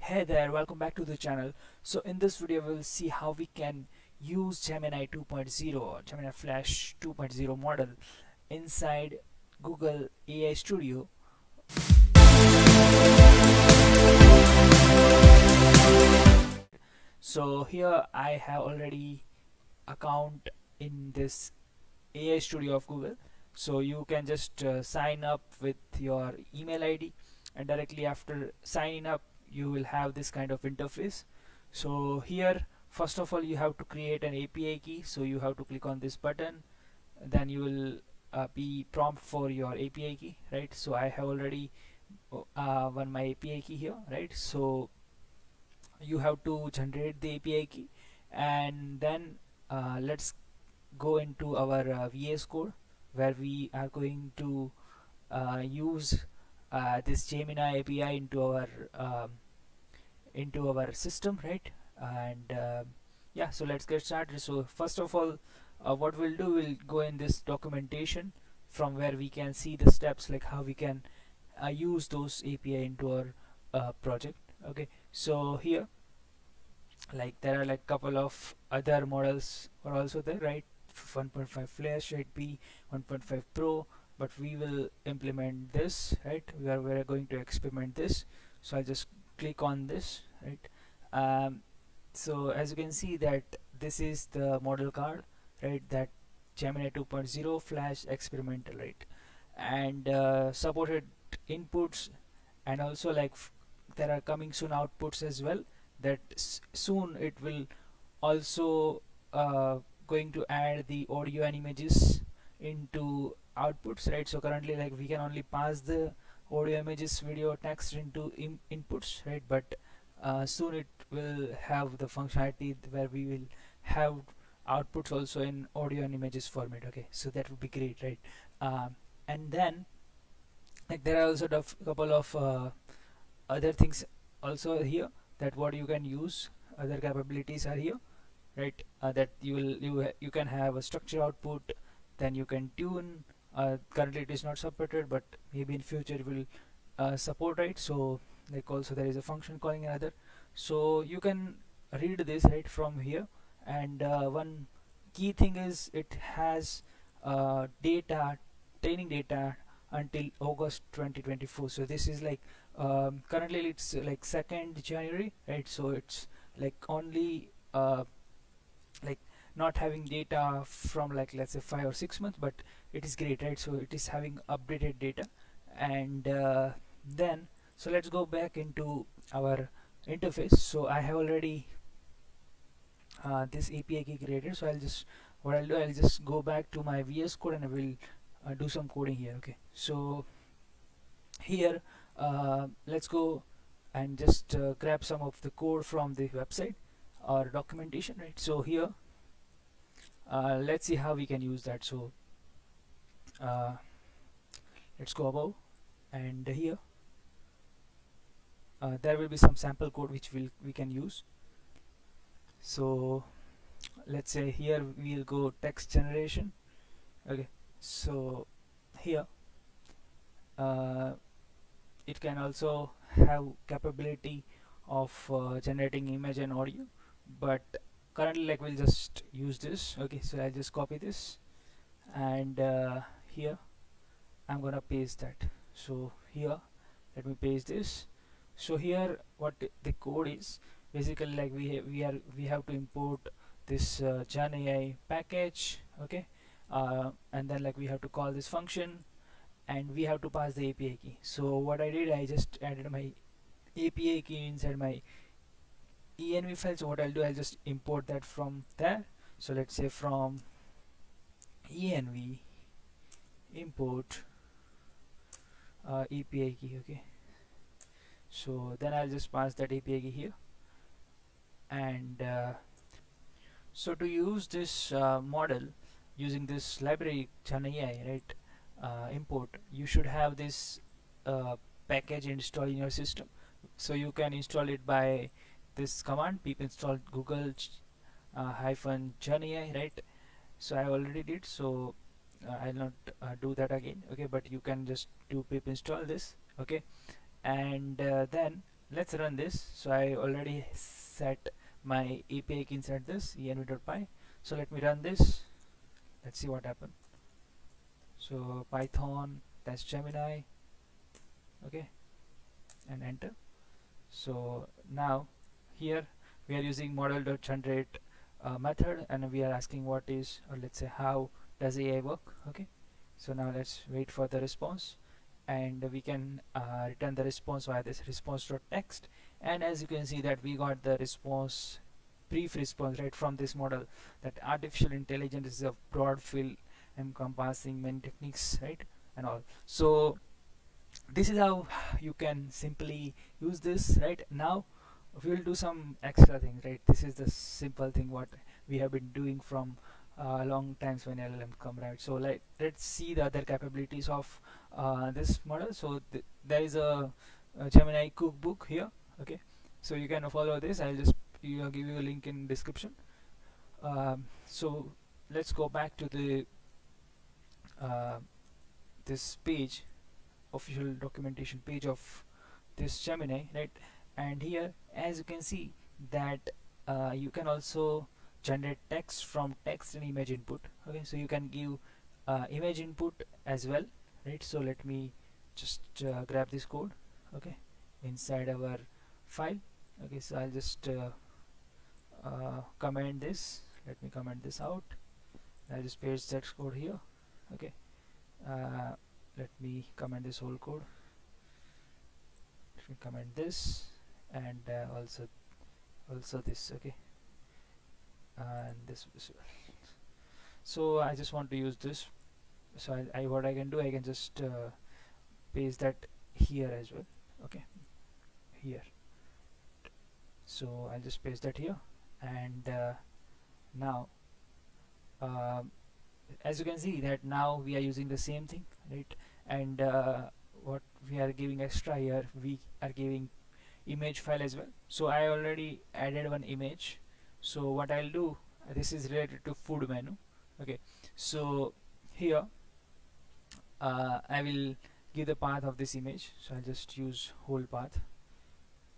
Hey there, welcome back to the channel. So in this video we'll see how we can use Gemini 2.0 or Gemini Flash 2.0 model inside Google AI Studio. So here I have already account in this AI Studio of Google. So you can just sign up with your email ID, and directly after signing up you will have this kind of interface. So here first of all you have to create an API key, so you have to click on this button, then you will be prompt for your API key, right? So I have already one my API key here, right? So you have to generate the API key, and then let's go into our Vscode, where we are going to use this Gemini API into our system, right? And yeah, so let's get started. So first of all, what we'll do, we'll go in this documentation from where we can see the steps, like how we can use those API into our project. Okay, so here, like, there are like couple of other models are also there, right? 1.5 Flash, 8B, 1.5 Pro, but we will implement this, right? We are going to experiment this. So I'll just click on this, right? So as you can see that this is the model card, right? That Gemini 2.0 Flash experimental, right? And supported inputs, and also like there are coming soon outputs as well, that soon it will also going to add the audio and images into outputs, right? So currently, like, we can only pass the audio, images, video, text into inputs, right? But soon it will have the functionality where we will have outputs also in audio and images format. Okay, so that would be great, right? And then, like, there are also a couple of other things also here, that what you can use, other capabilities are here, right? That you can have a structure output, then you can tune. Currently it is not supported, but maybe in future it will support, right? So, like, also there is a function calling another, so you can read this right from here. And one key thing is it has data, training data until August 2024. So this is like, currently it's like 2nd January, right? So it's like only like not having data from, like, let's say 5 or 6 months, but it is great, right? So it is having updated data. And then, so let's go back into our interface. So I have already this API key created, so I'll just go back to my Vscode and I will do some coding here. Okay, so here, let's go and just grab some of the code from the website or documentation, right? So here, let's see how we can use that. So uh, let's go above, and here there will be some sample code which we can use. So let's say here we'll go text generation. Okay, so here it can also have capability of generating image and audio, but currently, like, we'll just use this. Okay, so I'll just copy this, and here I'm gonna paste that. So here, let me paste this. So here, what the code is basically, like, we have to import this Gen AI package. Okay, and then, like, we have to call this function, and we have to pass the API key. So what I did, I just added my API key inside my env file. So what I'll do, I'll just import that from there. So let's say from env import API key. Okay, so then I'll just pass that API key here. And so to use this model using this library Gemini AI, right, import, you should have this package installed in your system. So you can install it by this command, pip install google hyphen Gemini, right? So I already did, so I'll not do that again. Okay, but you can just do pip install this. Okay, and then let's run this. So I already set my API key inside this env.py. So let me run this. Let's see what happens. So Python test Gemini, okay, and enter. So now here we are using model.generate method, and we are asking what is, or let's say how does AI work. Okay, so now let's wait for the response, and we can return the response via this response.text. And as you can see that we got the response, brief response, right, from this model, that artificial intelligence is a broad field encompassing many techniques, right, and all. So this is how you can simply use this. Right now we will do some extra things, right. This is the simple thing what we have been doing from long times when LLM come, right. So like, let's see the other capabilities of this model. So there is a Gemini cookbook here, okay, so you can follow this. I'll just give you a link in description. So let's go back to the uh, this page, official documentation page of this Gemini, right. And here as you can see that you can also generate text from text and image input. Okay, so you can give image input as well, right. So let me just grab this code, okay, inside our file. Okay, so I'll just comment this. Let me comment this out. I'll just paste that code here. Okay, uh, let me comment this whole code. Let me comment this, and also this, okay, and this as well. So I just want to use this. So I what I can do, I can just paste that here as well, okay, here. So I'll just paste that here, and now um as you can see that now we are using the same thing, right. And what we are giving extra here, we are giving image file as well. So I already added one image. So what I'll do, this is related to food menu, okay. So here I will give the path of this image. So I'll just use whole path.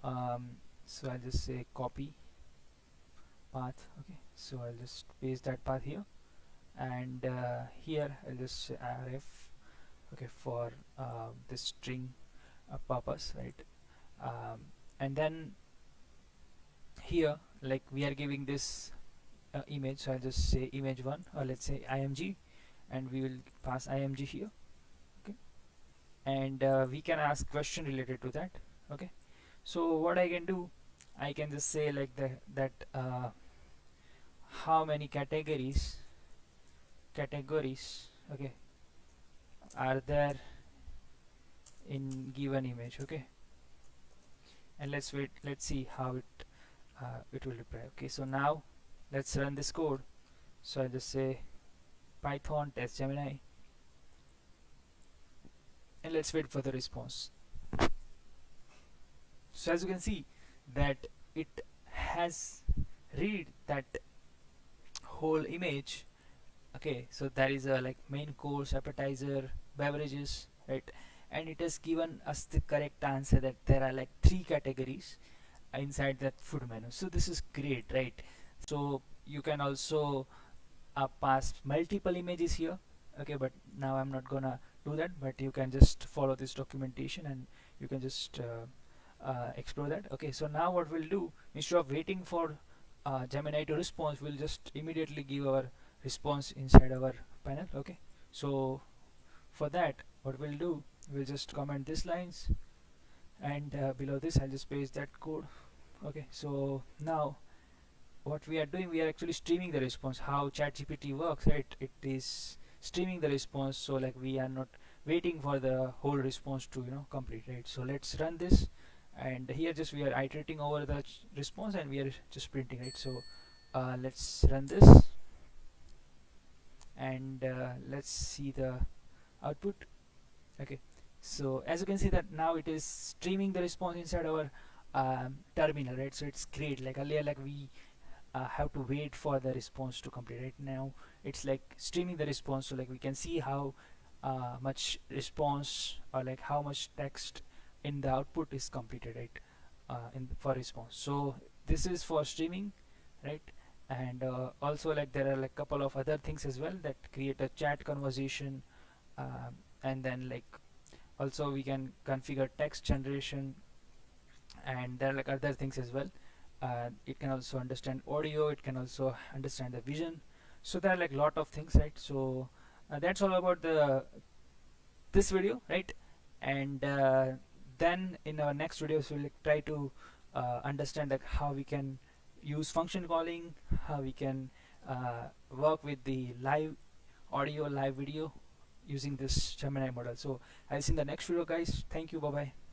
So I'll just say copy path, okay. So I'll just paste that path here, and here I'll just say rf, okay, for this string purpose, right. And then here like we are giving this image, so I'll just say image1, or let's say img, and we will pass img here, okay. And we can ask question related to that, okay. So what I can do, I can just say like that how many categories, okay, are there in given image, okay. And let's see how it will reply. Okay, so now let's run this code. So I'll just say Python test Gemini, and let's wait for the response. So as you can see that it has read that whole image, okay. So there is a like main course, appetizer, beverages, right. And it has given us the correct answer that there are like 3 categories inside that food menu. So this is great, right. So you can also pass multiple images here, okay, but now I'm not gonna do that, but you can just follow this documentation and you can just explore that. Okay, so now what we'll do, instead of waiting for Gemini to respond, we'll just immediately give our response inside our panel. Okay, so for that what we'll do, we'll just comment this lines, and below this I'll just paste that code. Okay, so now what we are doing, we are actually streaming the response. How ChatGPT works, right, it is streaming the response, so like we are not waiting for the whole response to complete, right. So let's run this, and here just we are iterating over the response and we are just printing, right. So let's run this, and let's see the output. Okay, so as you can see that now it is streaming the response inside our terminal, right. So it's great. Like earlier, like we have to wait for the response to complete. Right now it's like streaming the response, so like we can see how much response, or like how much text in the output is completed, right. for response. So this is for streaming, right? And also like there are like couple of other things as well that create a chat conversation, and then like also we can configure text generation, and there are like other things as well. It can also understand audio, it can also understand the vision. So there are like lot of things, right? So that's all about the this video, right? And then in our next videos we'll like, try to understand like how we can use function calling, how we can work with the live audio, live video using this Gemini model. So I'll see you in the next video, guys. Thank you. Bye bye.